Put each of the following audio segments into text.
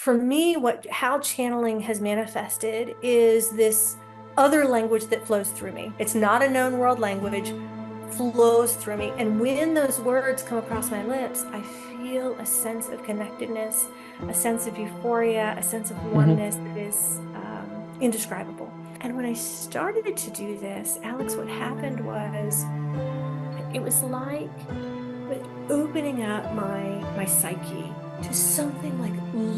for me, how channeling has manifested is this other language that flows through me. It's not a known world language, flows through me. And when those words come across my lips, I feel a sense of connectedness, a sense of euphoria, a sense of Hmm. oneness that is indescribable. And when I started to do this, Alex, what happened was it was like with opening up my psyche to something like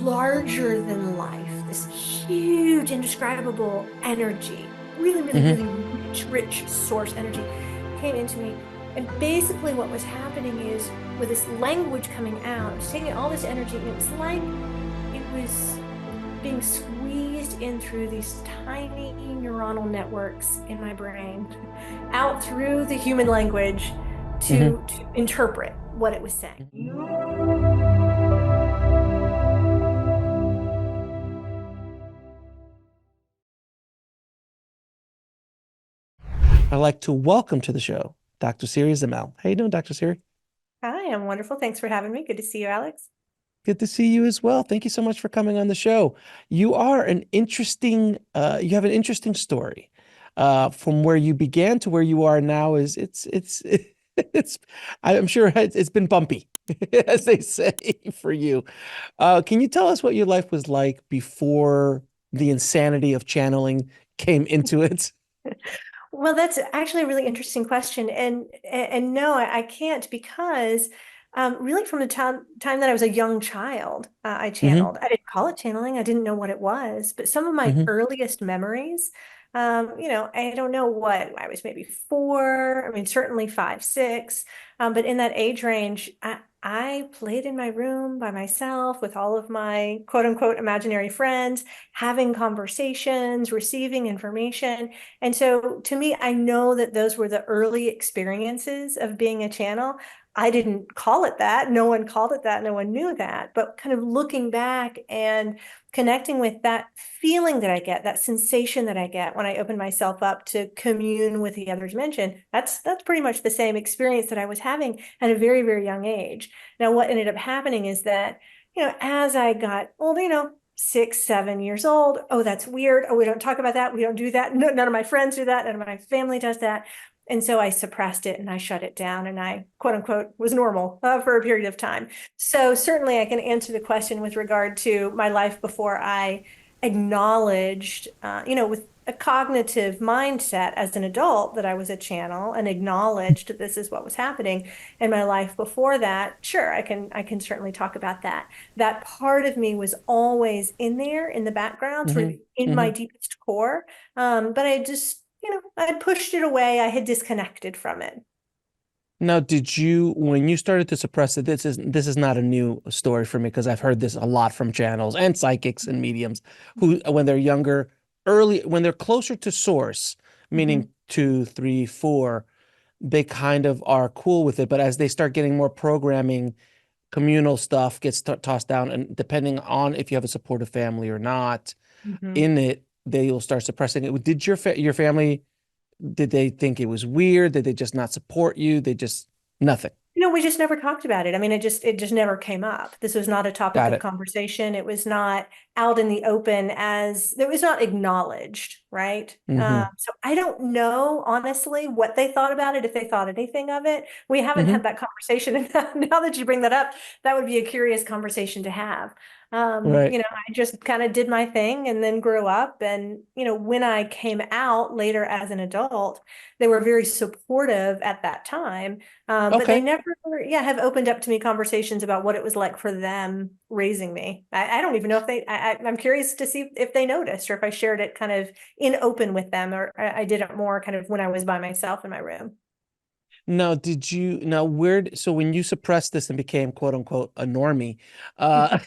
larger than life, this huge, indescribable energy, really, really, Hmm. really rich source energy came into me. And basically, what was happening is with this language coming out, it was taking all this energy, and it was like it was being squeezed in through these tiny neuronal networks in my brain, out through the human language Hmm. to interpret what it was saying. I'd like to welcome to the show Dr. Siri Zamel. How you doing, Dr. Siri? Hi, I'm wonderful. Thanks for having me. Good to see you, Alex. Good to see you as well. Thank you so much for coming on the show. You are an interesting, you have an interesting story. From where you began to where you are now is it's I'm sure it's been bumpy, as they say for you. Can you tell us what your life was like before the insanity of channeling came into it? Well, that's actually a really interesting question, and no, I can't because really from the time that I was a young child, I Hmm. channeled. I didn't call it channeling. I didn't know what it was, but some of my Hmm. earliest memories, I don't know what I was maybe four. I mean, certainly five, six, but in that age range, I played in my room by myself with all of my quote unquote imaginary friends, having conversations, receiving information. And so to me, I know that those were the early experiences of being a channel. I didn't call it that. No one called it that. No one knew that. But kind of looking back and connecting with that feeling that I get, that sensation that I get when I open myself up to commune with the other dimension, that's pretty much the same experience that I was having at a very, very young age. Now, what ended up happening is that, as I got older, 6, 7 years old. Oh, that's weird. Oh, we don't talk about that. We don't do that. No, none of my friends do that. None of my family does that. And so I suppressed it and I shut it down and I quote unquote was normal for a period of time. So certainly I can answer the question with regard to my life before I acknowledged, with a cognitive mindset as an adult that I was a channel and acknowledged that this is what was happening in my life before that. Sure, I can certainly talk about that. That part of me was always in there in the background, sort of Hmm. in my Hmm. deepest core. But I just, I had pushed it away. I had disconnected from it. Now, when you started to suppress it, this is not a new story for me because I've heard this a lot from channels and psychics and mediums who, when they're younger, when they're closer to source, Mhm. meaning two, three, four, they kind of are cool with it. But as they start getting more programming, communal stuff gets tossed down, and depending on if you have a supportive family or not Mhm. in it, they will start suppressing it. Did your family? Did they think it was weird? Did they just not support you? They just nothing. We just never talked about it. I mean, it just never came up. This was not a topic Got of it. conversation. It was not out in the open as it was not acknowledged, right? Hmm. So I don't know honestly what they thought about it, if they thought anything of it. We haven't had Hmm. that conversation, and now that you bring that up, that would be a curious conversation to have. Right. I just kind of did my thing and then grew up, and when I came out later as an adult, they were very supportive at that time, but they Okay. never, yeah, have opened up to me conversations about what it was like for them raising me. I don't even know if I'm curious to see if they noticed or if I shared it kind of in open with them, or I did it more kind of when I was by myself in my room. So when you suppressed this and became quote unquote a normie, uh,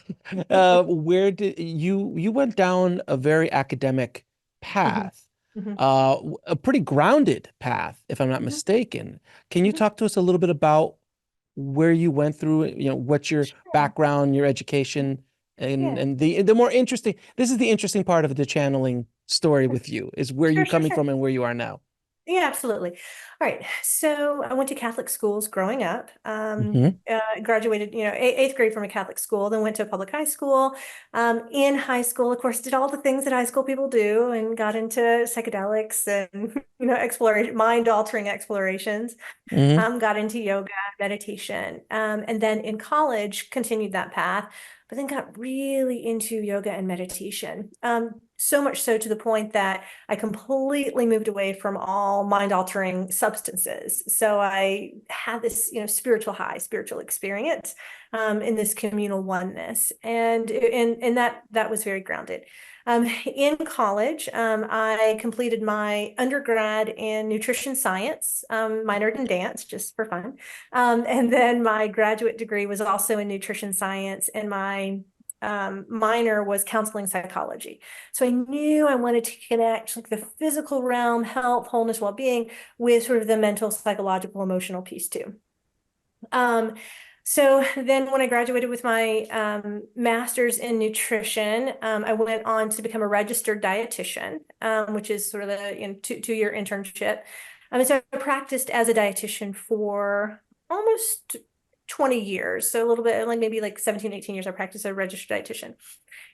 where did you went down a very academic Mhm, path, mhm, a pretty grounded path, if I'm not mhm, mistaken. Can you mhm. talk to us a little bit about where you went through, what's your Sure. background, your education, and Yeah. the more this is the interesting part of the channeling story with you, is where Sure, you sure, coming sure. from and where you are now. Yeah, absolutely. All right. So I went to Catholic schools growing up. Hmm. Graduated, eighth grade from a Catholic school, then went to a public high school. In high school, of course, did all the things that high school people do and got into psychedelics and, exploration, mind-altering explorations. Hmm. Got into yoga, meditation, and then in college continued that path, but then got really into yoga and meditation. So much so to the point that I completely moved away from all mind-altering substances. So I had this, spiritual high, spiritual experience in this communal oneness, and that was very grounded. In college, I completed my undergrad in nutrition science, minored in dance just for fun. And then my graduate degree was also in nutrition science, and my minor was counseling psychology. So I knew I wanted to connect like the physical realm, health, wholeness, well-being with sort of the mental, psychological, emotional piece too. Um, so then when I graduated with my master's in nutrition, I went on to become a registered dietitian, which is sort of a two-year internship. And so I practiced as a dietitian for almost 20 years. So a little bit, like maybe like 17, 18 years, I practiced as a registered dietitian.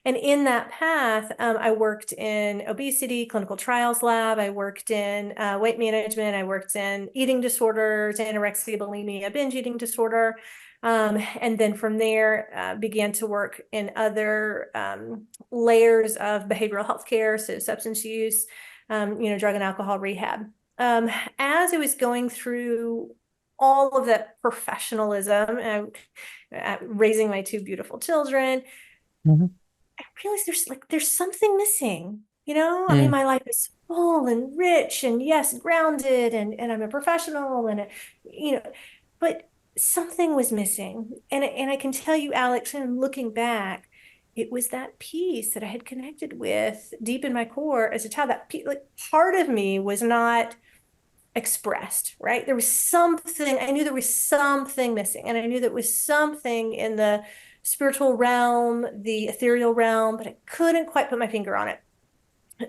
And in that path, I worked in obesity, clinical trials lab. I worked in weight management. I worked in eating disorders, anorexia, bulimia, binge eating disorder. And then from there, began to work in other layers of behavioral health care, so substance use, drug and alcohol rehab. As I was going through all of that professionalism, raising my two beautiful children, Hmm. I realized there's something missing. I mean, Mm. my life is full and rich and yes, grounded and I'm a professional and but something was missing. And I can tell you, Alex, and looking back, it was that piece that I had connected with deep in my core as a child. Like part of me was not expressed, right? There was something, I knew there was something missing, and I knew there was something in the spiritual realm, the ethereal realm, but I couldn't quite put my finger on it.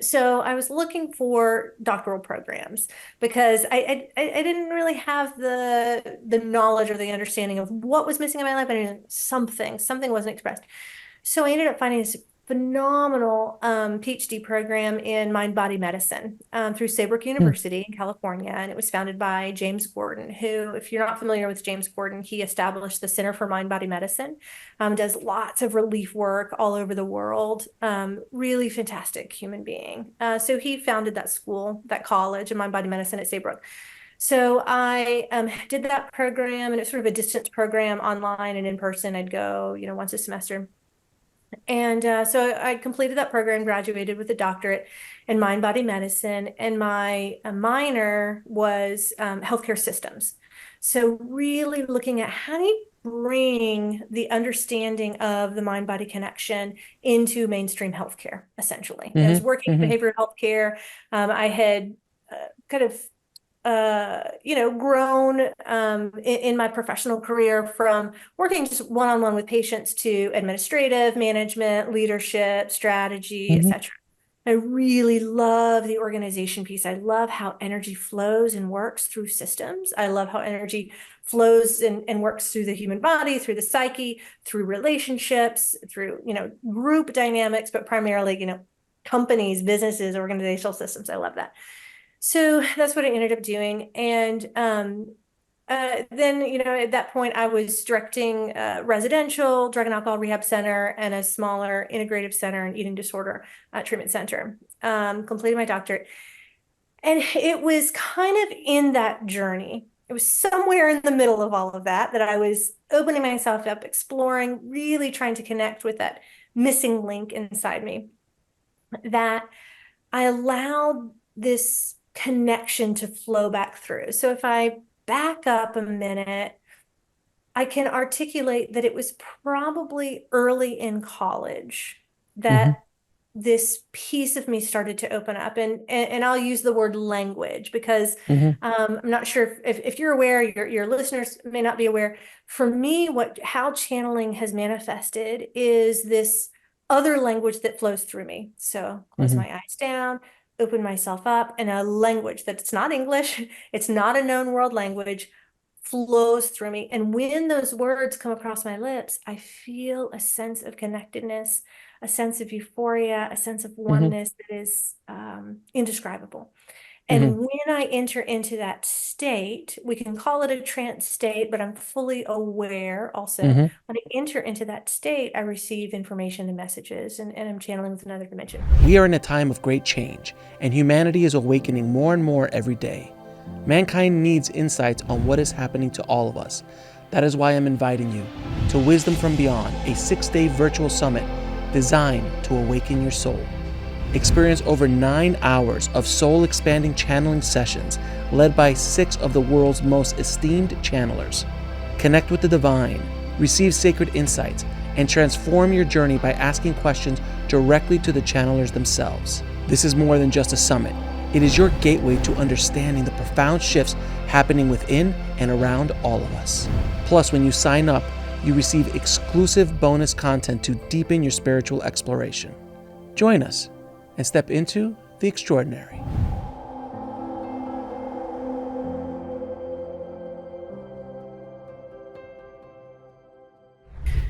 So I was looking for doctoral programs because I didn't really have the knowledge or the understanding of what was missing in my life. I knew something wasn't expressed. So I ended up finding this phenomenal PhD program in mind body medicine through Saybrook Mm. University in California. And it was founded by James Gordon, who, if you're not familiar with James Gordon, he established the Center for Mind Body Medicine, does lots of relief work all over the world. Really fantastic human being. So he founded that school, that college of mind body medicine at Saybrook. So I did that program, and it's sort of a distance program online and in person. I'd go, once a semester. And so I completed that program, graduated with a doctorate in mind body medicine, and my minor was healthcare systems. So, really looking at how do you bring the understanding of the mind body connection into mainstream healthcare, essentially. I was Hmm. working in Hmm. behavioral healthcare. I had kind of grown in my professional career from working just one-on-one with patients to administrative management, leadership, strategy, Hmm. etc. I really love the organization piece. I love how energy flows and works through systems. I love how energy flows and works through the human body, through the psyche, through relationships, through, group dynamics, but primarily, companies, businesses, organizational systems. I love that. So that's what I ended up doing. And then, at that point, I was directing a residential drug and alcohol rehab center and a smaller integrative center and eating disorder treatment center. Completed my doctorate. And it was kind of in that journey. It was somewhere in the middle of all of that that I was opening myself up, exploring, really trying to connect with that missing link inside me, that I allowed this connection to flow back through. So if I back up a minute, I can articulate that it was probably early in college Hmm. that this piece of me started to open up, and I'll use the word language because Hmm. I'm not sure if you're aware, your listeners may not be aware. For me, how channeling has manifested is this other language that flows through me. So close Hmm. my eyes down, open myself up, and a language that's not English, it's not a known world language, flows through me. And when those words come across my lips, I feel a sense of connectedness, a sense of euphoria, a sense of Hmm. warmness that is indescribable. Hmm. And when I enter into that state, we can call it a trance state, but I'm fully aware also. Hmm. When I enter into that state, I receive information and messages, and I'm channeling with another dimension. We are in a time of great change, and humanity is awakening more and more every day. Mankind needs insights on what is happening to all of us. That is why I'm inviting you to Wisdom from Beyond, a 6-day virtual summit designed to awaken your soul. Experience over 9 hours of soul-expanding channeling sessions led by 6 of the world's most esteemed channelers. Connect with the divine, receive sacred insights, and transform your journey by asking questions directly to the channelers themselves. This is more than just a summit. It is your gateway to understanding the profound shifts happening within and around all of us. Plus, when you sign up, you receive exclusive bonus content to deepen your spiritual exploration. Join us and step into the extraordinary.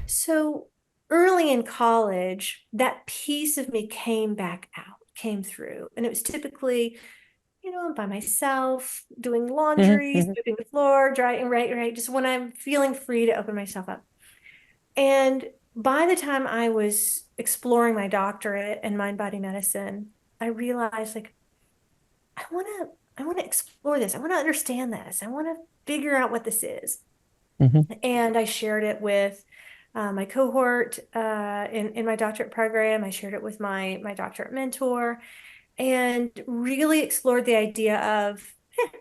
So early in college, that piece of me came back out, came through. And it was typically, by myself, doing laundry, Mm-hmm. sweeping the floor, drying, right, just when I'm feeling free to open myself up. And by the time I was exploring my doctorate in mind body medicine, I realized like I want to explore this. I want to understand this. I want to figure out what this is. Mm-hmm. And I shared it with my cohort in my doctorate program. I shared it with my doctorate mentor, and really explored the idea of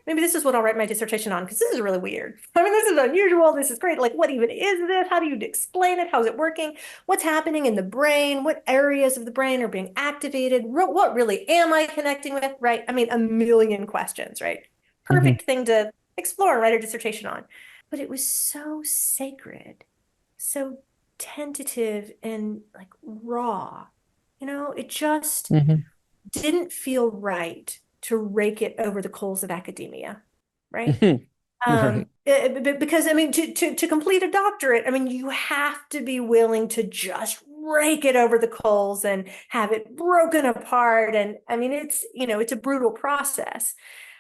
maybe this is what I'll write my dissertation on, because this is really weird. I mean, this is unusual. This is great. Like, what even is this? How do you explain it? How's it working? What's happening in the brain? What areas of the brain are being activated? What really am I connecting with? Right? I mean, a million questions, right? Mm-hmm. Perfect thing to explore and write a dissertation on. But it was so sacred, so tentative and like raw. It just Mm-hmm. didn't feel right to rake it over the coals of academia, right? Mm-hmm. Right. Because I mean, to complete a doctorate, I mean, you have to be willing to just rake it over the coals and have it broken apart. And I mean, it's a brutal process.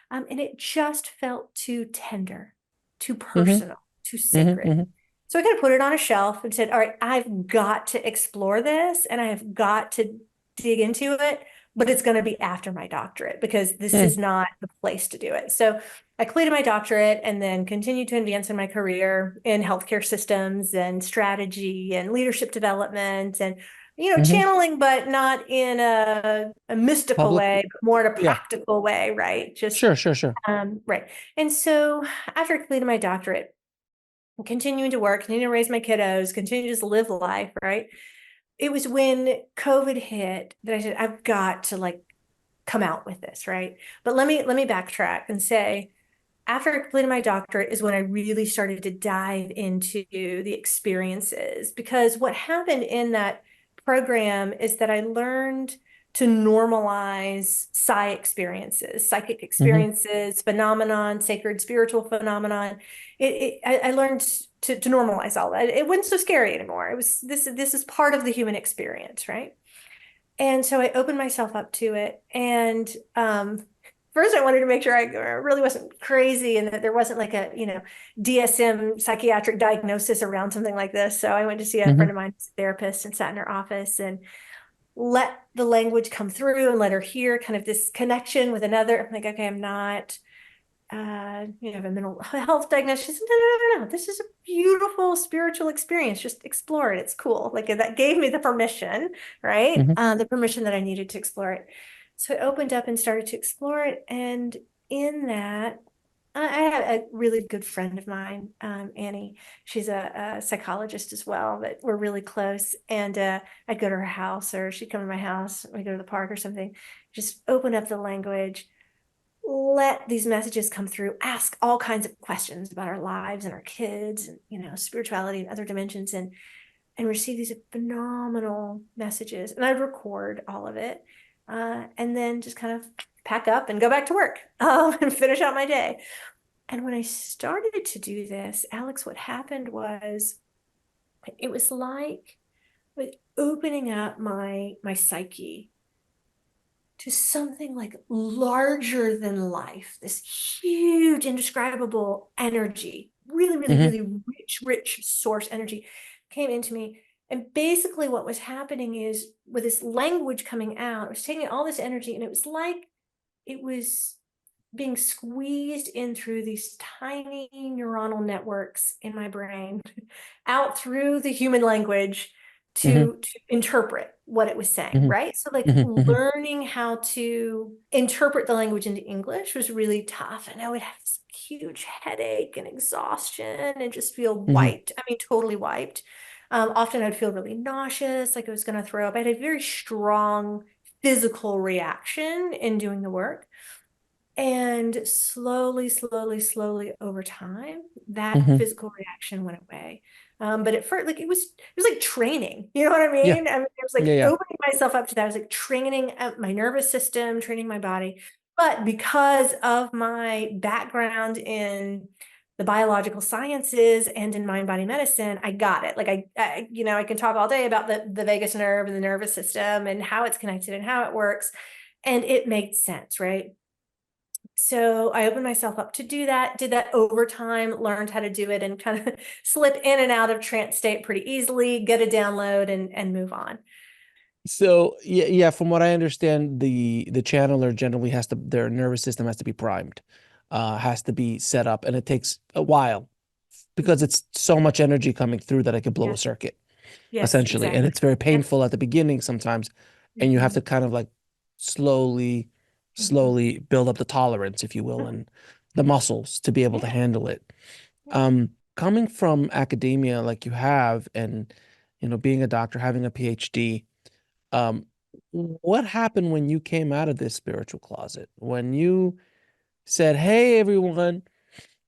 And it just felt too tender, too Mm-hmm. personal, too Mm-hmm. sacred. Mm-hmm. So I kind of put it on a shelf and said, all right, I've got to explore this and I have got to dig into it, but it's going to be after my doctorate because this is not the place to do it. So I completed my doctorate and then continued to advance in my career in healthcare systems and strategy and leadership development and Mm-hmm. channeling, but not in a mystical Public. way, but more in a Yeah. practical way, right? Just Sure. right. And so after completing my doctorate, continuing to work, continuing to raise my kiddos, continue to just live life, right? It was when COVID hit that I said, I've got to like come out with this, right? But let me backtrack and say, after completing my doctorate is when I really started to dive into the experiences, because what happened in that program is that I learned to normalize psychic Mm-hmm. experiences, phenomenon, sacred spiritual phenomenon. I learned to normalize all that. It wasn't so scary anymore. It was this is part of the human experience, right? And so I opened myself up to it. And first, I wanted to make sure I really wasn't crazy and that there wasn't like a, DSM psychiatric diagnosis around something like this. So I went to see a Mm-hmm. friend of mine, a therapist, and sat in her office and let the language come through and let her hear kind of this connection with another. I'm like, okay, I'm not have a mental health diagnosis. She said, no. This is a beautiful spiritual experience. Just explore it. It's cool. Like that gave me the permission, right? Mm-hmm. The permission that I needed to explore it. So I opened up and started to explore it. And in that, I have a really good friend of mine, Annie. She's a psychologist as well, but we're really close. And I'd go to her house or she'd come to my house. We go to the park or something. Just open up the language, let these messages come through, ask all kinds of questions about our lives and our kids and spirituality and other dimensions, and receive these phenomenal messages. And I'd record all of it. and then just kind of pack up and go back to work, and finish out my day. And when I started to do this, Alex, what happened was it was like with opening up my psyche to something like larger than life, this huge, indescribable energy, really, really, Hmm. really rich source energy came into me. And basically, what was happening is with this language coming out, it was taking all this energy, and it was like it was being squeezed in through these tiny neuronal networks in my brain out through the human language Hmm. to interpret what it was saying, Hmm. right? So like Hmm. Hmm. learning how to interpret the language into English was really tough. And I would have this huge headache and exhaustion and just feel Hmm. wiped. I mean, totally wiped. Often I'd feel really nauseous, like I was going to throw up. I had a very strong physical reaction in doing the work. And slowly over time, that Hmm. physical reaction went away. But at first, like it was like training. You know what I Yeah. mean? I mean, it was Yeah. like Yeah. opening myself up to that. I was like training my nervous system, training my body. But because of my background in the biological sciences and in mind body medicine, I got it. Like I can talk all day about the vagus nerve and the nervous system and how it's connected and how it works, and it made sense, right? So I opened myself up to do that, did that over time, learned how to do it and kind of slip in and out of trance state pretty easily, get a download and move on. So yeah, yeah, from what I understand, the channeler generally has to their nervous system has to be primed, has to be set up, and it takes a while because Mhm. it's so much energy coming through that it could blow a Yeah. circuit, Yes, essentially. And exactly. it's very Yep. painful at the beginning sometimes, and you have Mhm. to kind of like slowly, Mhm. slowly build up the tolerance, if you will, Mhm. and the muscles to be able to Yeah. handle it. Yeah. Coming from academia like you have, and being a doctor, having a PhD. Um, what happened when you came out of this spiritual closet? When you said, "Hey, everyone,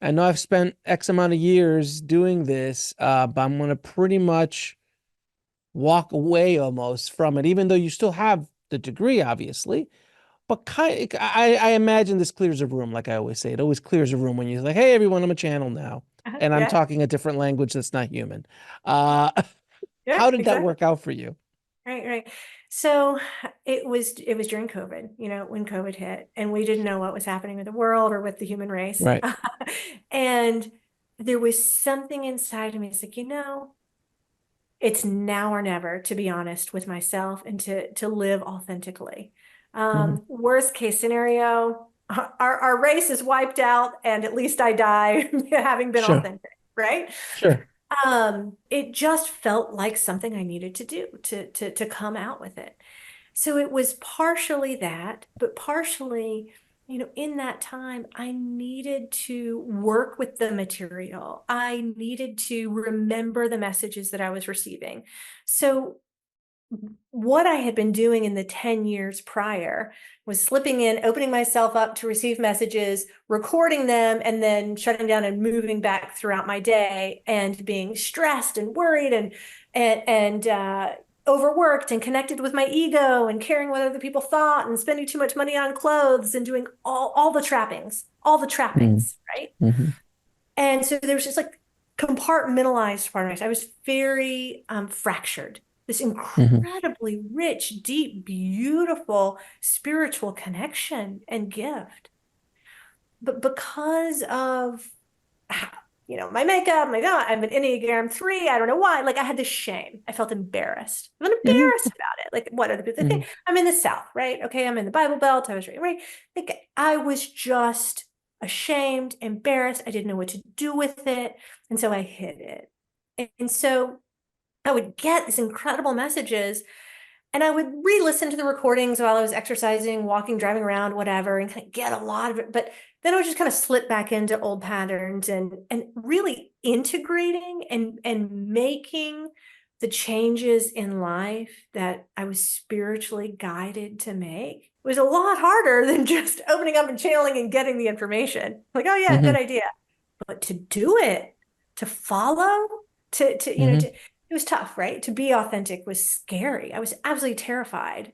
I know I've spent X amount of years doing this, but I'm gonna pretty much walk away almost from it, even though you still have the degree, obviously." But I imagine this clears a room, like I always say. It always clears a room when you're like, "Hey, everyone, I'm a channel now, and I'm Yeah. talking a different language that's not human." Uh, Yeah, how did that exactly. work out for you? Right, right. So it was during COVID, when COVID hit, and we didn't know what was happening with the world or with the human race. Right. And there was something inside of me. It's like, it's now or never, to be honest with myself and to live authentically. Hmm. Worst case scenario, our race is wiped out, and at least I die having been Sure. authentic, right? Sure. It just felt like something I needed to do to come out with it. So it was partially that, but partially, in that time, I needed to work with the material. I needed to remember the messages that I was receiving. So what I had been doing in the 10 years prior was slipping in, opening myself up to receive messages, recording them, and then shutting down and moving back throughout my day and being stressed and worried and overworked and connected with my ego and caring what other people thought and spending too much money on clothes and doing all the trappings, right? Mm-hmm. And so there was just like compartmentalized part of myself. I was very fractured. This Hmm. incredibly rich, deep, beautiful spiritual connection and gift. But because of my makeup, my God, I'm an Enneagram 3. I don't know why. Like I had this shame. I felt embarrassed. I'm embarrassed Hmm. about it. Like what other people Hmm. think? I'm in the South, right? Okay, I'm in the Bible Belt. I was right. Like I was just ashamed, embarrassed. I didn't know what to do with it, and so I hid it. And so I would get these incredible messages, and I would re-listen to the recordings while I was exercising, walking, driving around, whatever, and kind of get a lot of it. But then I would just kind of slip back into old patterns and really integrating and making the changes in life that I was spiritually guided to make was a lot harder than just opening up and channeling and getting the information. Like, oh yeah, good Hmm. idea. But to do it, to follow, Hmm. it was tough, right? To be authentic was scary. I was absolutely terrified.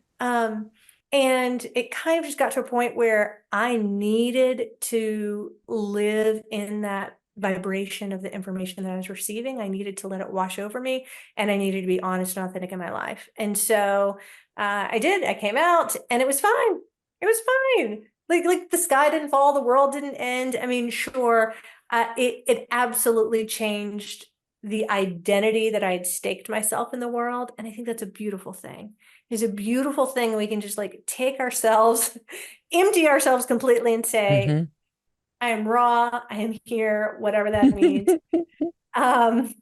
And it kind of just got to a point where I needed to live in that vibration of the information that I was receiving. I needed to let it wash over me, and I needed to be honest and authentic in my life. And so I did. I came out, and it was fine. It was fine. Like the sky didn't fall, the world didn't end. I mean, sure, it absolutely changed the identity that I had staked myself in the world, and I think that's a beautiful thing. It's a beautiful thing. We can just like take ourselves, empty ourselves completely, and say, Hmm. I am raw, I am here, whatever that means. Um,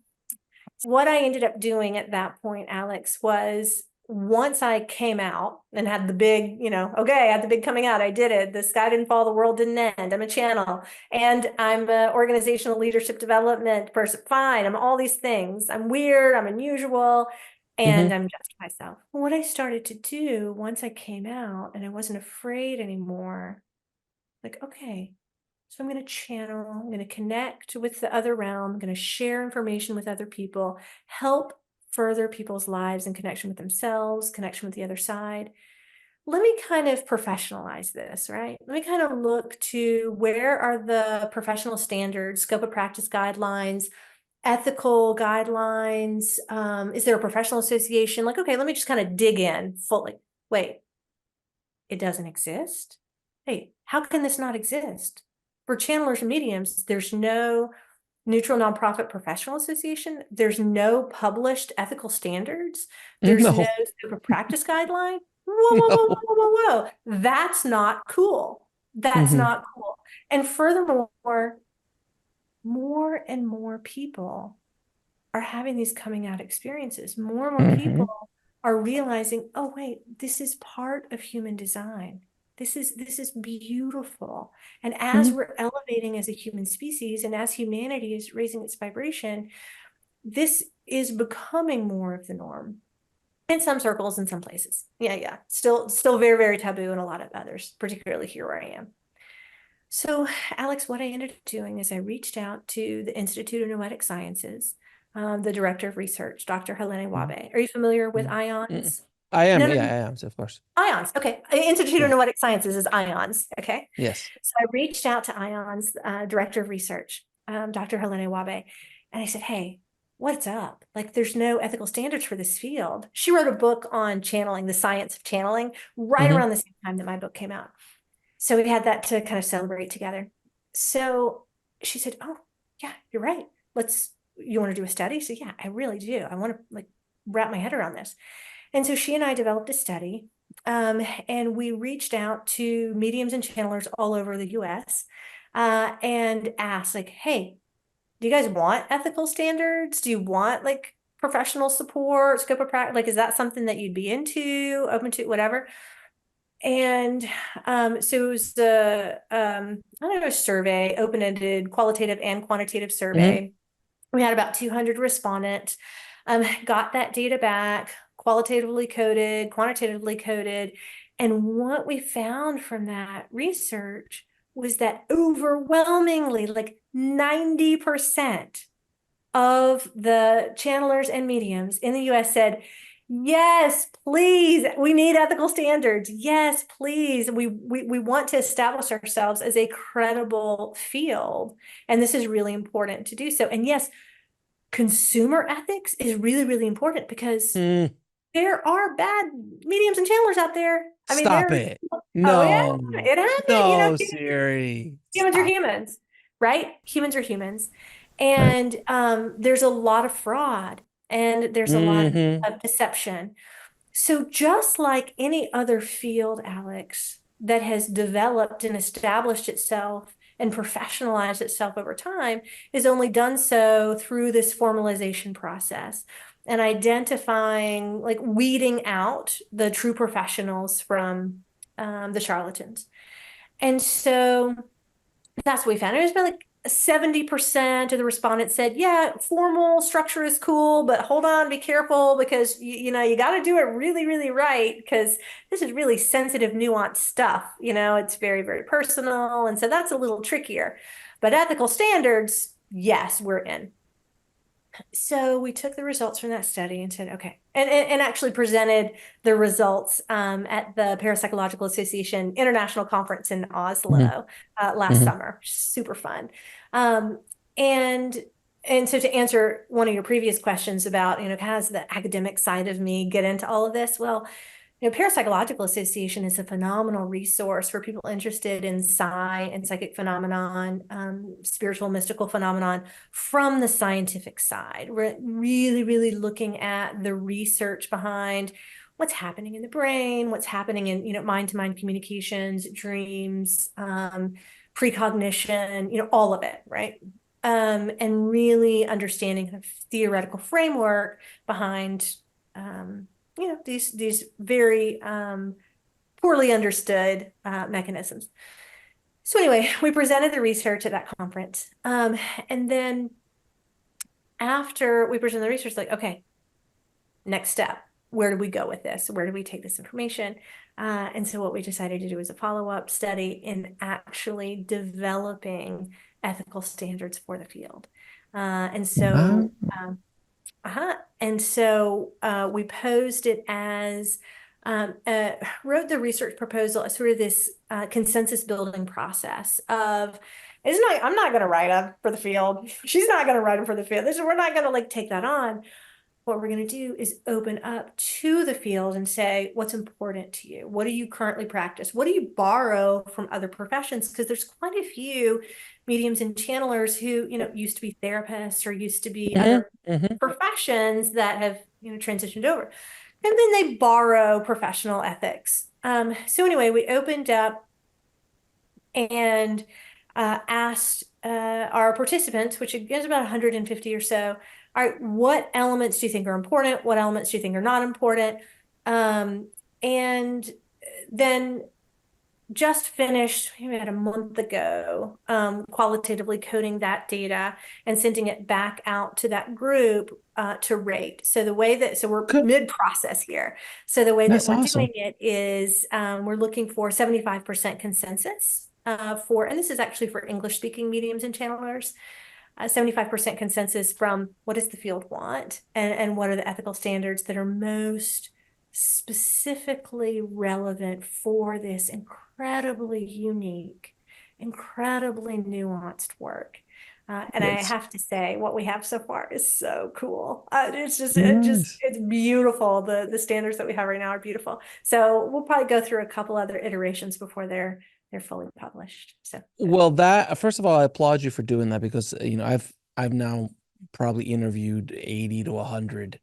what I ended up doing at that point, Alex, was once I came out and had the big, okay, I had the big coming out. I did it. The sky didn't fall, the world didn't end. I'm a channel, and I'm an organizational leadership development person. Fine. I'm all these things. I'm weird. I'm unusual. And Hmm. I'm just myself. What I started to do once I came out and I wasn't afraid anymore, like, okay, so I'm going to channel, I'm going to connect with the other realm, I'm going to share information with other people, help further people's lives and connection with themselves, connection with the other side. Let me kind of professionalize this, right? Let me kind of look to where are the professional standards, scope of practice guidelines, ethical guidelines. Is there a professional association? Like, okay, let me just kind of dig in fully. Wait, it doesn't exist? Hey, how can this not exist? For channelers and mediums, there's no neutral nonprofit professional association. There's no published ethical standards. There's no No, scope of practice guideline. Whoa, whoa, whoa, no. whoa, whoa, whoa. That's not cool. That's Hmm. not cool. And furthermore, more and more people are having these coming out experiences. More and more Hmm. people are realizing, oh wait, this is part of human design. This is beautiful. And as Hmm. we're elevating as a human species and as humanity is raising its vibration, this is becoming more of the norm in some circles, in some places. Yeah, yeah. Still very, very taboo in a lot of others, particularly here where I am. So, Alex, what I ended up doing is I reached out to the Institute of Noetic Sciences, the director of research, Dr. Helene Wabe. Are you familiar with Hmm. IONS? I am. No, no, Yeah, no. I am. So of course. IONS. Okay. Institute of Yeah. Noetic Sciences is IONS. Okay. Yes. So I reached out to IONS, director of research, Dr. Helene Wabe, and I said, hey, what's up? Like, there's no ethical standards for this field. She wrote a book on channeling, the science of channeling, right Hmm. around the same time that my book came out. So we had that to kind of celebrate together. So she said, oh, yeah, you're right. You want to do a study? So yeah, I really do. I want to like wrap my head around this. And so she and I developed a study, and we reached out to mediums and channelers all over the US, and asked like, hey, do you guys want ethical standards? Do you want like professional support, scope of practice? Like, is that something that you'd be into, open to, whatever? And so it was the I don't know, survey, open-ended, qualitative and quantitative Hmm. survey. We had about 200 respondents, got that data back, qualitatively coded, quantitatively coded. And what we found from that research was that overwhelmingly, like 90% of the channelers and mediums in the US said, yes, please, we need ethical standards. Yes, please. We want to establish ourselves as a credible field. And this is really important to do so. And yes, consumer ethics is really, really important because Mm. there are bad mediums and channelers out there. I mean, Stop there's, it. oh yeah, No. it happened. No, Siri. Humans are Stop it. humans, right? Humans are humans. Right. And there's a lot of fraud and there's a lot Hmm. of deception. So just like any other field, Alex, that has developed and established itself and professionalized itself over time, is only done so through this formalization process and identifying, like weeding out the true professionals from the charlatans. And so that's what we found. It was about like 70% of the respondents said, yeah, formal structure is cool, but hold on, be careful because you got to do it really, really right because this is really sensitive, nuanced stuff. It's very, very personal. And so that's a little trickier. But ethical standards, yes, we're in. So we took the results from that study and said, okay, and actually presented the results at the Parapsychological Association International Conference in Hmm. Oslo last Hmm. summer. Super fun. Um, and and so to answer one of your previous questions about, how does the academic side of me get into all of this? Well, Parapsychological Association is a phenomenal resource for people interested in psi and psychic phenomenon, spiritual, mystical phenomenon from the scientific side. We're really, really looking at the research behind what's happening in the brain, what's happening in, mind-to-mind communications, dreams, precognition, all of it, right? And really understanding kind of theoretical framework behind these very poorly understood mechanisms. So anyway, we presented the research at that conference, and then after we presented the research, like, okay, next step, where do we go with this? Where do we take this information? And so what we decided to do is a follow-up study in actually developing ethical standards for the field. And Wow. so And so we posed it as wrote the research proposal as sort of this consensus building process of I'm not going to write them for the field. She's not going to write them for the field. We're not going to like take that on. What we're going to do is open up to the field and say, what's important to you? What do you currently practice? What do you borrow from other professions? Because there's quite a few mediums and channelers who, used to be therapists or used to be Hmm. other Hmm. professions that have, transitioned over. And then they borrow professional ethics. So anyway, we opened up and asked our participants, which is about 150 or so, all right, what elements do you think are important? What elements do you think are not important? And then just finished maybe about a month ago, qualitatively coding that data and sending it back out to that group to rate. So we're Good. mid-process here. So the way that That's we're doing awesome. it is we're looking for 75% consensus and this is actually for English-speaking mediums and channelers, 75% consensus from what does the field want and what are the ethical standards that are most specifically relevant for this incredibly unique, incredibly nuanced work. And I Yes. have to say, what we have so far is so cool. Nice. It's beautiful. The standards that we have right now are beautiful. So we'll probably go through a couple other iterations before they're fully published. So Well, that first of all, I applaud you for doing that because I've now probably interviewed 80 to 100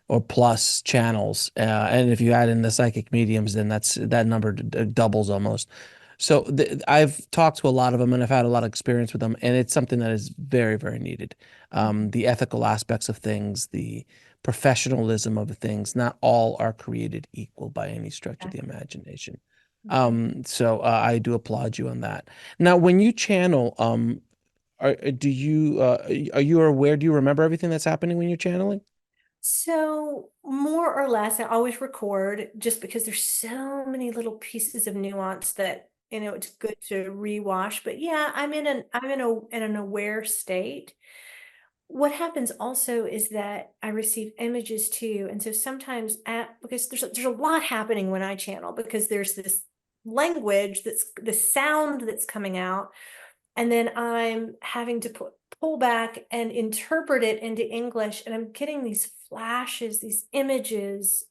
or plus channels, and if you add in the psychic mediums, then that number doubles almost. So I've talked to a lot of them, and I've had a lot of experience with them, and it's something that is very, very needed. The ethical aspects of things, the professionalism of things, not all are created equal by any stretch of the exactly. imagination. Mhm. So I do applaud you on that. Now, when you channel, do you are you aware? Do you remember everything that's happening when you're channeling? So more or less, I always record just because there's so many little pieces of nuance that, it's good to rewash. But yeah, in an aware state. What happens also is that I receive images too. And so sometimes because there's a lot happening when I channel because there's this language that's the sound that's coming out and then I'm having to pull back and interpret it into English, and I'm getting these flashes, these images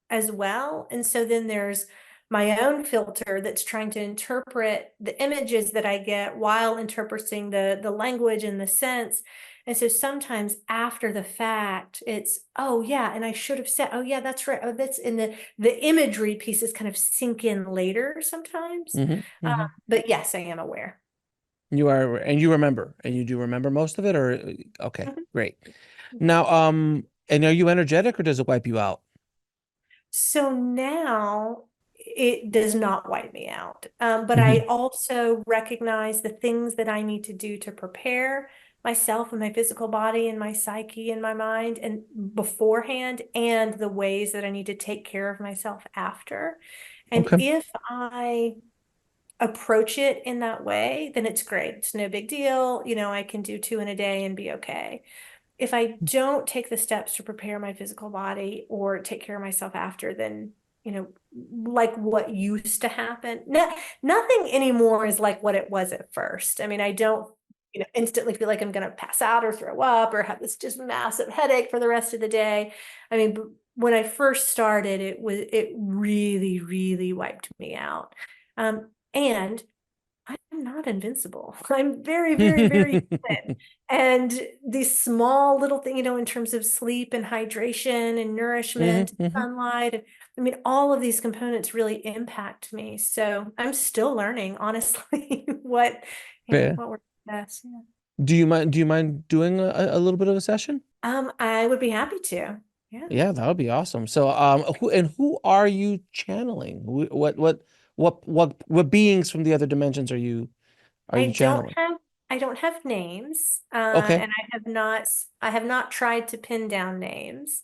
as well. And so then there's my own filter that's trying to interpret the images that I get while interpreting the language and the sense. And so sometimes after the fact, it's, oh yeah, and I should have said, oh yeah, that's right. Oh, that's in the imagery pieces kind of sink in later sometimes. Hmm. Hmm. But yes, I am aware. You are, and you remember, and you do remember most of it, or okay, Mhm. great. Mhm. Now, and are you energetic, or does it wipe you out? So now it does not wipe me out. But I Hmm. also recognize the things that I need to do to prepare myself and my physical body and my psyche and my mind and beforehand, and the ways that I need to take care of myself after. And Okay. if I approach it in that way, then it's great. It's no big deal. I can do two in a day and be okay. if I don't take the steps to prepare my physical body or take care of myself after, then, like what used to happen, nothing anymore is like what it was at first. I mean, I don't, instantly feel like I'm going to pass out or throw up or have this just massive headache for the rest of the day. I mean, when I first started, it really, really wiped me out. And I'm not invincible. I'm very, very, very thin. And these small little thing, in terms of sleep and hydration and nourishment, Hmm. sunlight, I mean, all of these components really impact me. So I'm still learning, honestly, Fair. what works best. Yeah. Do you mind doing a little bit of a session? I would be happy to. Yeah. Yeah, that would be awesome. So, who are you channeling? What beings from the other dimensions are I you don't channeling? have I don't have names, Okay, and I have not tried to pin down names.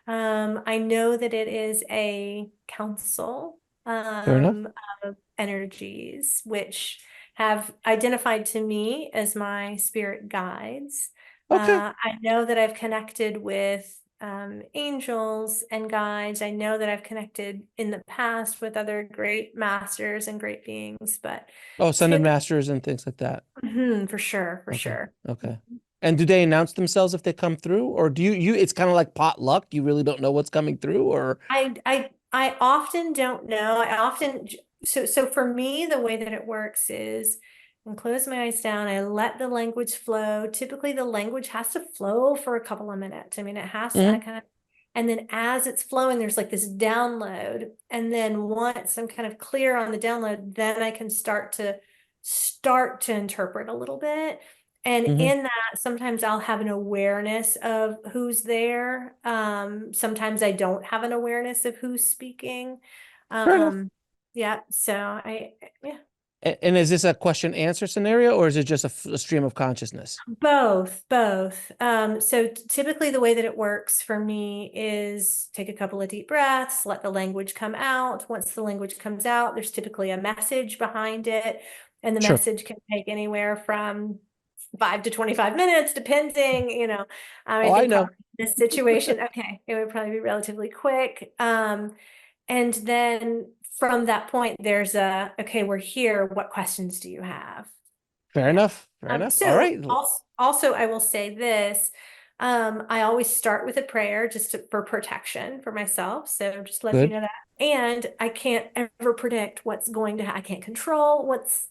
I know that it is a council fair enough. of energies which have identified to me as my spirit guides. Okay, I know that I've connected with angels and guides. I know that I've connected in the past with other great masters and great beings, but oh, Ascended typically, Masters and things like that. for sure, for Okay, sure. okay. And do they announce themselves if they come through, or do you? It's kind of like potluck. You really don't know what's coming through, or I often don't know. So for me, the way that it works is I close my eyes down, I let the language flow. Typically the language has to flow for a couple of minutes. I mean, it has to, I Mhm. kind of, and then as it's flowing, there's like this download. And then once I'm kind of clear on the download, then I can start to interpret a little bit. And Mhm. in that, sometimes I'll have an awareness of who's there. Sometimes I don't have an awareness of who's speaking. Fair enough. Um, yeah, so yeah, And is this a question answer scenario, or is it just a stream of consciousness? both. So typically the way that it works for me is take a couple of deep breaths, let the language come out. Once the language comes out, there's typically a message behind it, and the Sure. message can take anywhere from 5 to 25 minutes, depending, I Oh, I think know. probably in this situation, okay, it would probably be relatively quick. And then from that point, there's okay, we're here. What questions do you have? Fair enough. Fair enough. All So right. also, I will say this. I always start with a prayer for protection for myself. So just let you Good. know that. And I can't ever predict what's going to I can't control what's,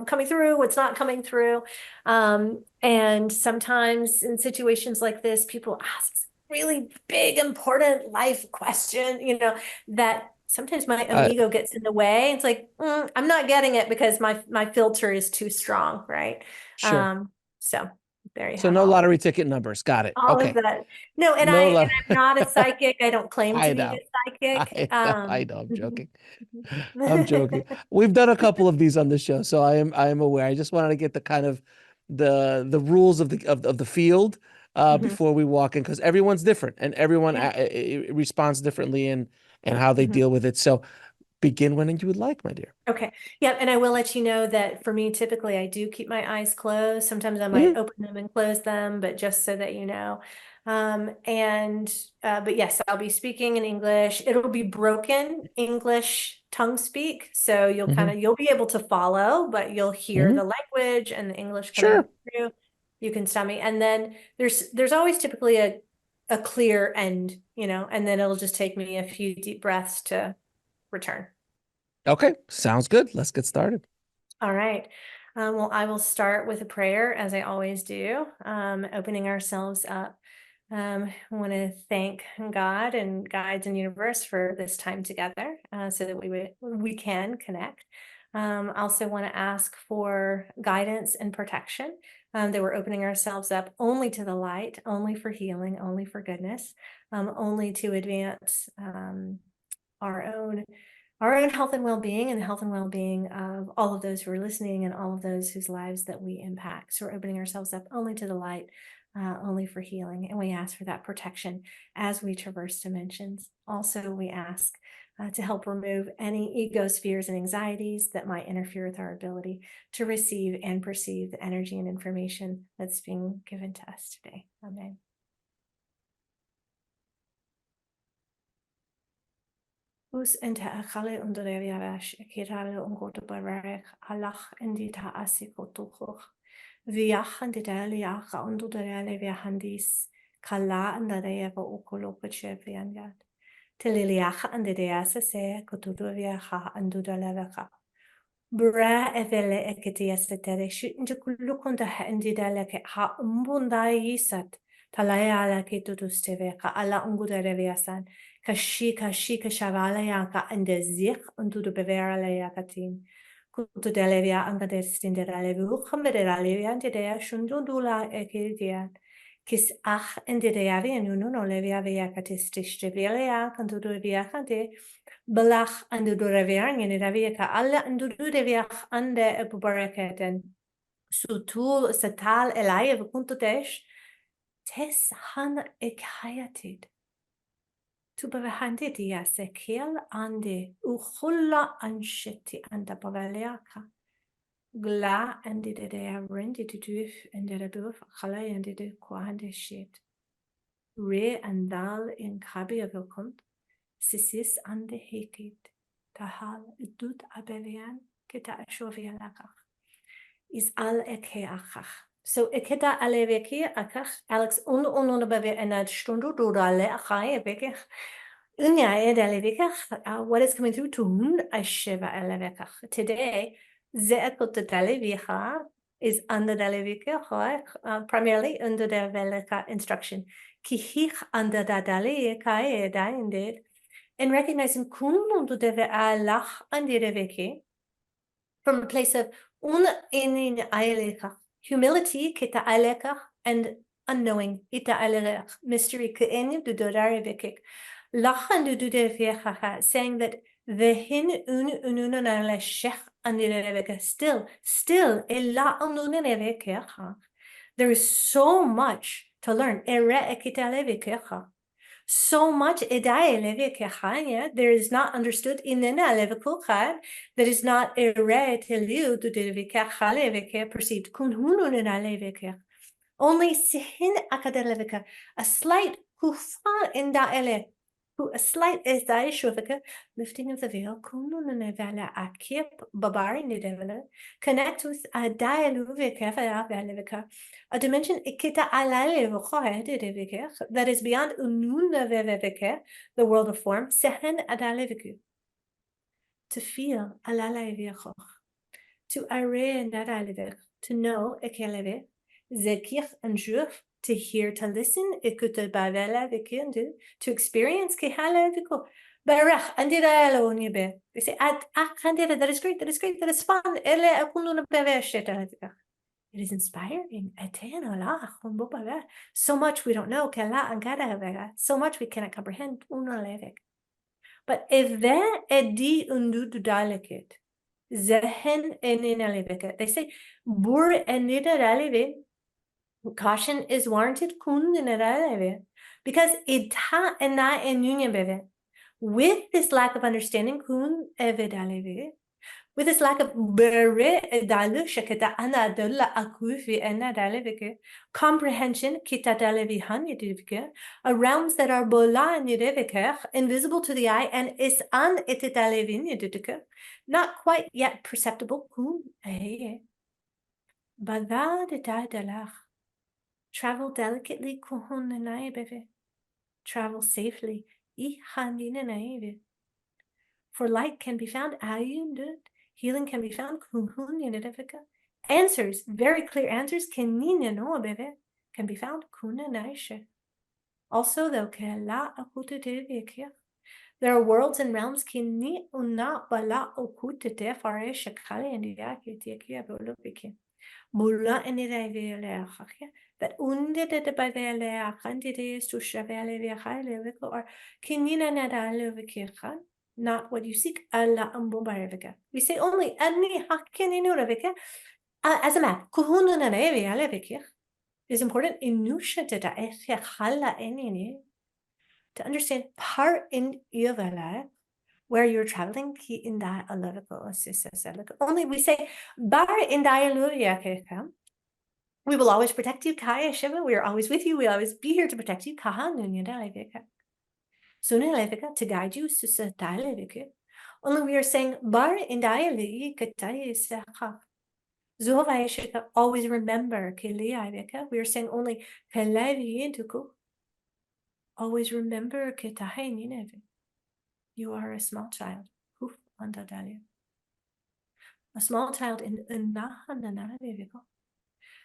coming through, what's not coming through. And sometimes in situations like this, people ask really big, important life question, that sometimes my own Uh, ego gets in the way. It's like, I'm not getting it because my filter is too strong, right? sure. Um, so there you So have no lottery ticket numbers. Got it. all of Okay. that. No, and No lot. I'm not a psychic. I don't claim to I be know. a psychic. I know. I'm joking. I'm joking. We've done a couple of these on the show, so I am aware. I just wanted to get the kind of the rules of the field Mhm. before we walk in, because everyone's different and everyone Yeah. responds differently and how they Mhm. deal with it. So begin when you would like, my dear. Okay. Yeah, and I will let you know that for me, typically I do keep my eyes closed. Sometimes I might Mhm. open them and close them, but just so that you know. And but yes, I'll be speaking in English. It'll be broken English tongue speak. So Mhm. you'll be able to follow, but you'll hear Mhm. the language and the English coming Sure. through. You can stop me. And then there's always typically a clear end, and then it'll just take me a few deep breaths to return. Okay. Sounds good. Let's get started. All right. Well, I will start with a prayer as I always do, opening ourselves up. I want to thank God and guides and universe for this time together, so that we can connect. Also want to ask for guidance and protection. That we're opening ourselves up only to the light, only for healing, only for goodness, only to advance our own our own health and well-being and the health and well-being of all of those who are listening and all of those whose lives that we impact. So we're opening ourselves up only to the light, only for healing. And we ask for that protection as we traverse dimensions. Also, we ask to help remove any ego spheres and anxieties that might interfere with our ability to receive and perceive the energy and information that's being given to us today. Amen. Us inte akale under det viavash, kirale ungoto barek, alach indita asikotuchur. Viachan de deliacha under de dele viahandis, kala and the deva ukolopache vianyad. Tililiacha and the deasa se, kotudu viacha and do the leveca. Bra evele eketieste tere shunje kulukunda hendi deleke ha umbunda yisat talaya ala ketutusteve ka ala ungudere viasan kashi kashavala yanka ande zich untu de beverale yakatin kutu delevia anga de stindere vuchambere alevia ante de shundundula ekedian kis ach ende de avia nuno levia via katististe velia kantu de via kante belach an de reviang in ravia alle an de reviach an de bubaraketen sutul satal elaya kuntu tes han ekhayatit tu bavahandi dia sekel ande uchulla ansheti anda bavaliaka gla ande de rendi to do and de buf khala ande de kwande shit re andal in kabi avokont sisis ande hekit tahal dut abevian kita ashovia lakach is al eke achach. So eketa aleveki akach Alex un beve enad stundu durale achai vekech. Unya ed alevekach what is coming through to hun asheva alevekach. Today ze ekot dalevicha is under dalevekach primarily under the veleka instruction. Kihich under da dale kai da indeed. And recognizing kun to deve alach under veki from a place of in aileka humility kita aileka and unknowing ita aileka mystery ke enu du dorare vekik lachen du de viecha saying that the hin ununa le shech anireveka still ella ununa vekha there is so much to learn ere ekita vekha so much there is not understood in that is not perceived only sihin akadalevika a slight kufa in daele a slight is daishuvika lifting of the veil kununevela akip babari nidevela connect with a dialuvika a dimension ikita alale that is beyond ununavevike the world of form sehen adaleviku to feel alalevicho to array nadalevik to know ekeleve zekich and juf to hear, to listen, to experience, Barach, and did I alone you be? They say, that is great, that is great, that is fun. It is inspiring. So much we don't know, so much we cannot comprehend. But if there edi undu delicate, zehen eninalevika, they say, bur enidaleve. Caution is warranted because with this lack of understanding with this lack of comprehension realms that are invisible to the eye and is not quite yet perceptible travel delicately, travel safely, for light can be found, healing can be found, answers, very clear answers, can be found, also though, there are worlds and realms that not what you seek. We say only as a map. Is important to understand part in where you're traveling in that only we say bar in we will always protect you, Kaya Shiva. We are always with you. We always be here to protect you. Sunilevika to guide you, Susatalevika. Only we are saying bar in dialegi katayisaka. Zuhavaishika, always remember Kiliavika. We are saying only Kalaviintuku. Always remember Kitahaininevi. You are a small child. Hoof andadalia. A small child in Nahananavika.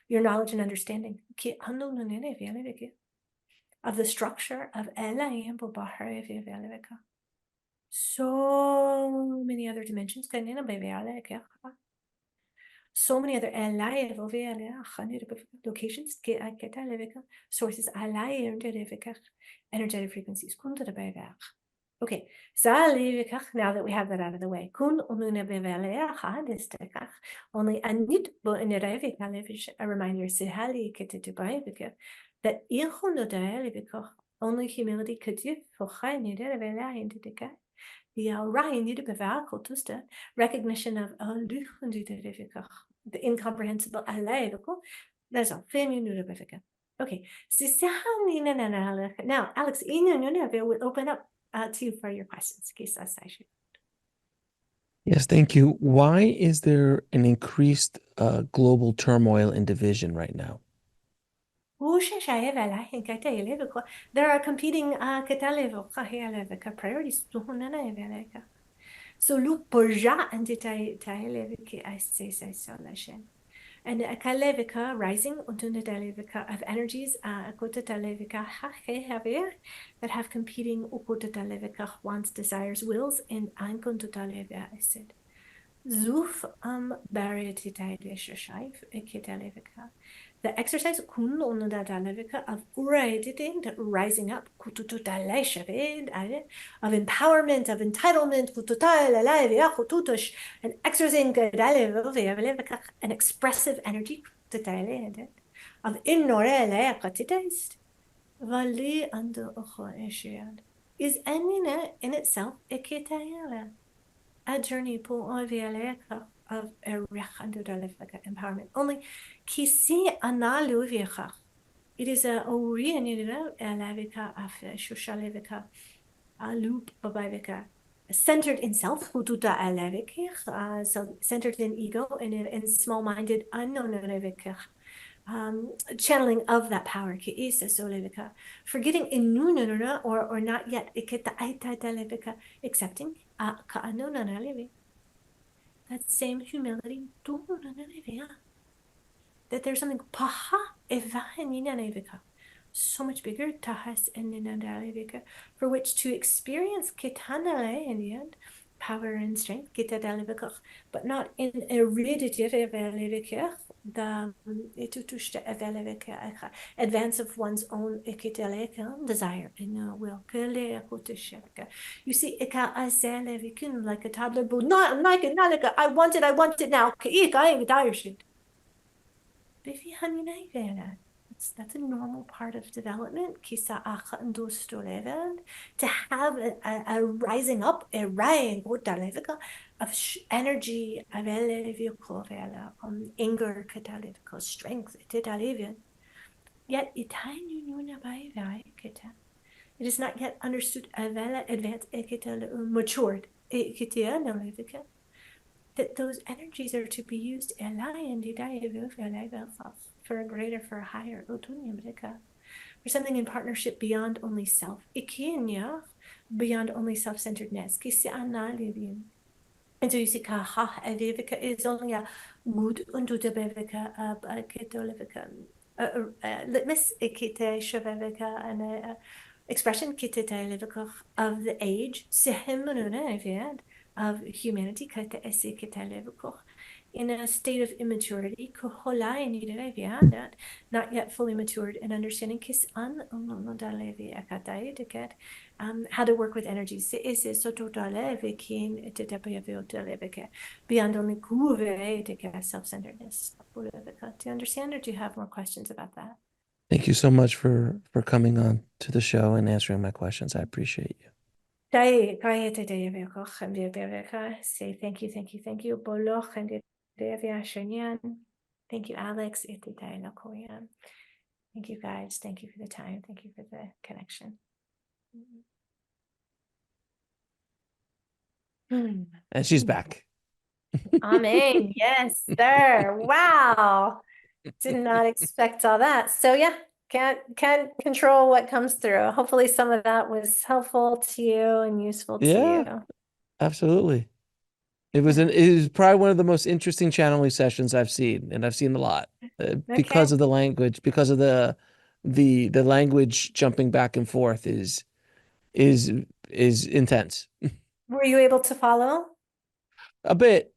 Your knowledge and understanding of the structure of so many other dimensions. So many other locations, sources, energetic frequencies. Okay, now that we have that out of the way, only a reminder that only humility could you recognition of the incomprehensible. That's all. Okay, now Alex, will open up to you for your questions. Yes, thank you. Why is there an increased global turmoil and division right now? There are competing priorities. So look Borja and and a kalevika rising of energies that have competing wants, desires, wills, and said Zuf the exercise of rising up, of empowerment, of entitlement, and exercising an expressive energy of is in itself a journey of empowerment. Only kisi analu it is a centered in self, so centered in ego and in small-minded, unknown channeling of that power, forgetting or not yet accepting that same humility that there's something so much bigger for which to experience in the end power and strength, but not in a the advance of one's own desire and will. You see, like a toddler, but not like I want it now. That's a normal part of development. To have a rising up, a rising of energy, anger, strength. Yet it is not yet understood, advanced, matured. That those energies are to be used for a greater, for a higher, for something in partnership beyond only self, beyond only self-centeredness. And so you see, is only a good litmus and expression of the age of humanity in a state of immaturity, not yet fully matured and understanding how to work with energies beyond only self-centeredness. Do you understand, or do you have more questions about that? Thank you so much for coming on to the show and answering my questions. I appreciate you. Say thank you. Thank you, Alex. Thank you, guys. Thank you for the time. Thank you for the connection. Hmm. and she's back. Amen. Yes, sir. Wow. Did not expect all that. So yeah, can't control what comes through. Hopefully some of that was helpful to you and useful to Yeah, you. absolutely. Yeah. It was probably one of the most interesting channeling sessions I've seen, and I've seen a lot because Okay. of the language, because of the language jumping back and forth is is intense. Were you able to follow? A bit.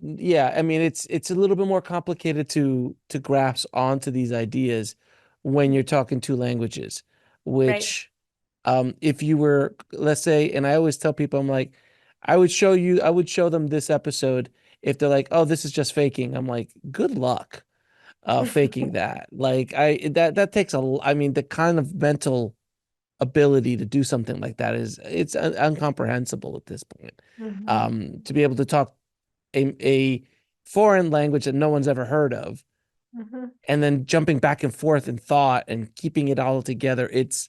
Yeah, I mean it's a little bit more complicated to grasp onto these ideas when you're talking two languages, Right. which if you were, let's say, and I always tell people, I'm like, I would show them this episode if they're like, oh, this is just faking. I'm like, good luck faking that. Like that takes I mean, the kind of mental ability to do something like that is it's incomprehensible at this point. Mhm. To be able to talk a foreign language that no one's ever heard of, Mhm. and then jumping back and forth in thought and keeping it all together, it's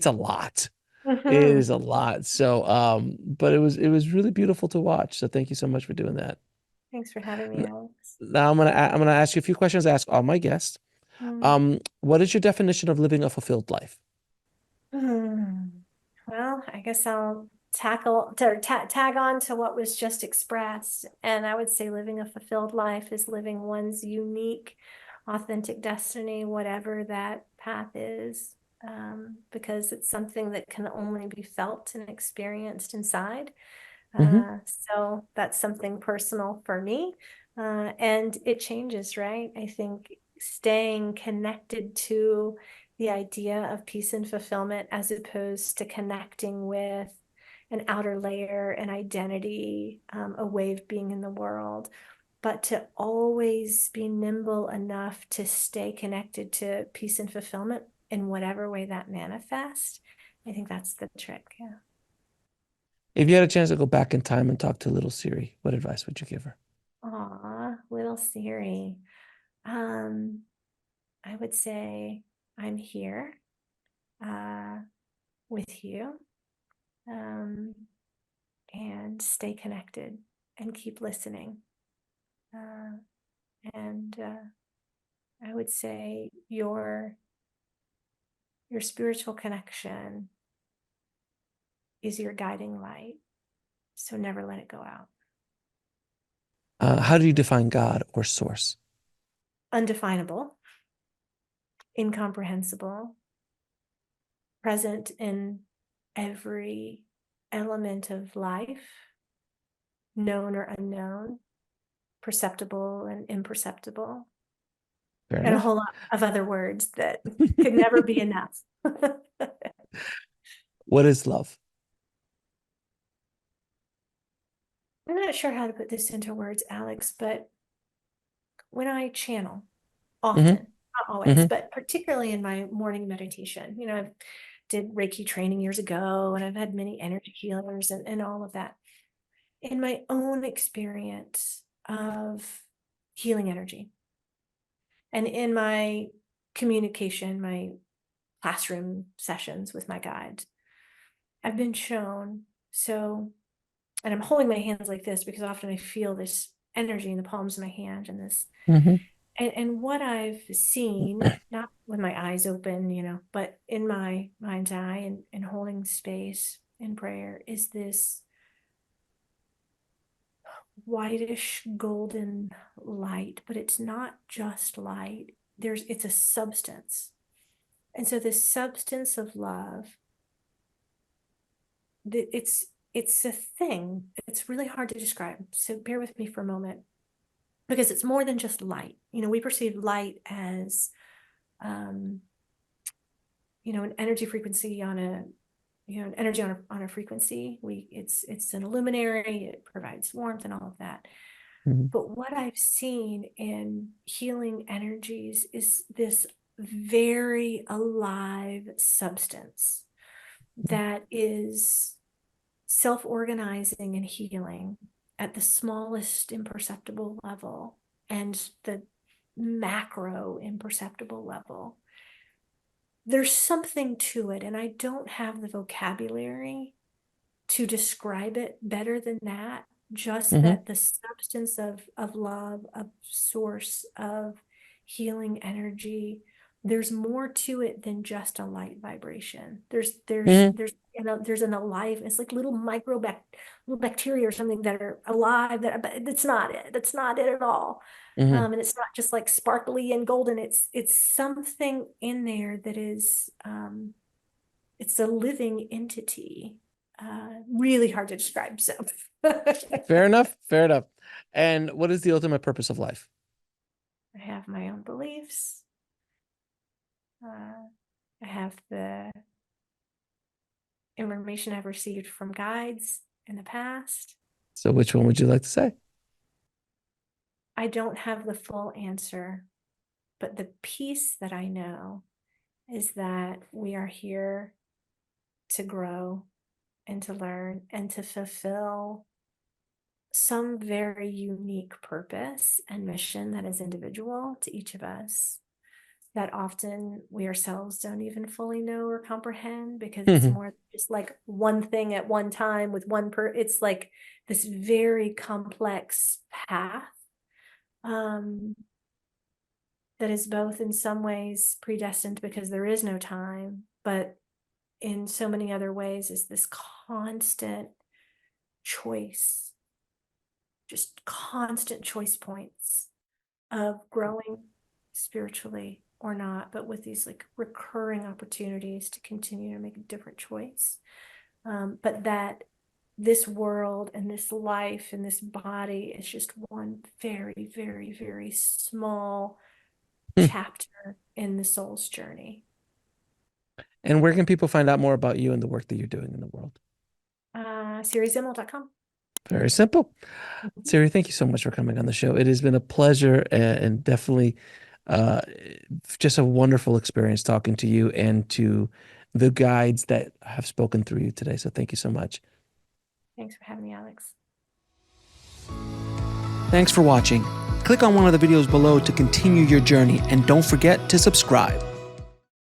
a lot. It Mhm. is a lot. So, but it was really beautiful to watch. So thank you so much for doing that. Thanks for having me, Alex. Now I'm gonna ask you a few questions. I ask all my guests. Mm. What is your definition of living a fulfilled life? Hmm. Well, I guess I'll tackle or tag on to what was just expressed. And I would say living a fulfilled life is living one's unique, authentic destiny, whatever that path is, because it's something that can only be felt and experienced inside. Hmm. So that's something personal for me. And it changes, right? I think staying connected to the idea of peace and fulfillment as opposed to connecting with an outer layer, an identity, a way of being in the world, but to always be nimble enough to stay connected to peace and fulfillment in whatever way that manifests. I think that's the trick. Yeah. If you had a chance to go back in time and talk to little Siri, what advice would you give her? Aw, little Siri. Um, I would say I'm here uh, with you, um, and stay connected and keep listening. Uh, and I would say your spiritual connection is your guiding light. So never let it go out. How do you define God or source? Undefinable, incomprehensible, present in every element of life, known or unknown, perceptible and imperceptible, Fair and a enough. whole lot of other words that could never be enough. I'm What is love? not sure how to put this into words, Alex, but when I channel, Hmm. often, not always, Hmm. but particularly in my morning meditation, I've did Reiki training years ago, and I've had many energy healers and all of that. In my own experience of healing energy and in my communication, my classroom sessions with my guides, I've been shown. So, and I'm holding my hands like this because often I feel this energy in the palms of my hand and this, Hmm. and what I've seen, not with my eyes open, but in my mind's eye and holding space in prayer, is this whitish golden light, but it's not just light. It's a substance. And so this substance of love, it's a thing. It's really hard to describe. So bear with me for a moment because it's more than just light. We perceive light as um, an energy frequency on a an energy on a frequency. It's an illuminary, it provides warmth and all of that. Hmm. But what I've seen in healing energies is this very alive substance that is self-organizing and healing at the smallest imperceptible level and the macro imperceptible level. There's something to it, and I don't have the vocabulary to describe it better than that. Just Hmm. that the substance of love, of source, of healing energy, there's more to it than just a light vibration. Hmm. There's an alive, it's like little little bacteria or something that are alive, that, but it's not it. That's not it at all. Hmm. And it's not just like sparkly and golden. It's something in there that is it's a living entity. Really hard to describe. So Fair enough. Fair enough. And what is the ultimate purpose of life? I have my own beliefs. Uh, I have the information I've received from guides in the past. So which one would you like to say? I don't have the full answer, but the piece that I know is that we are here to grow and to learn and to fulfill some very unique purpose and mission that is individual to each of us, that often we ourselves don't even fully know or comprehend, because it's Hmm. more just like one thing at one time with it's like this very complex path, um, that is both in some ways predestined because there is no time, but in so many other ways is this constant choice, just constant choice points of growing spiritually or not, but with these like recurring opportunities to continue to make a different choice. But that this world and this life and this body is just one very, very, very small chapter in the soul's journey. And where can people find out more about you and the work that you're doing in the world? SiriZimmel.com. Very simple. Mhm. Siri, thank you so much for coming on the show. It has been a pleasure and definitely uh, just a wonderful experience talking to you and to the guides that have spoken through you today. So thank you so much. Thanks for having me, Alex. Thanks for watching. Click on one of the videos below to continue your journey, and don't forget to subscribe.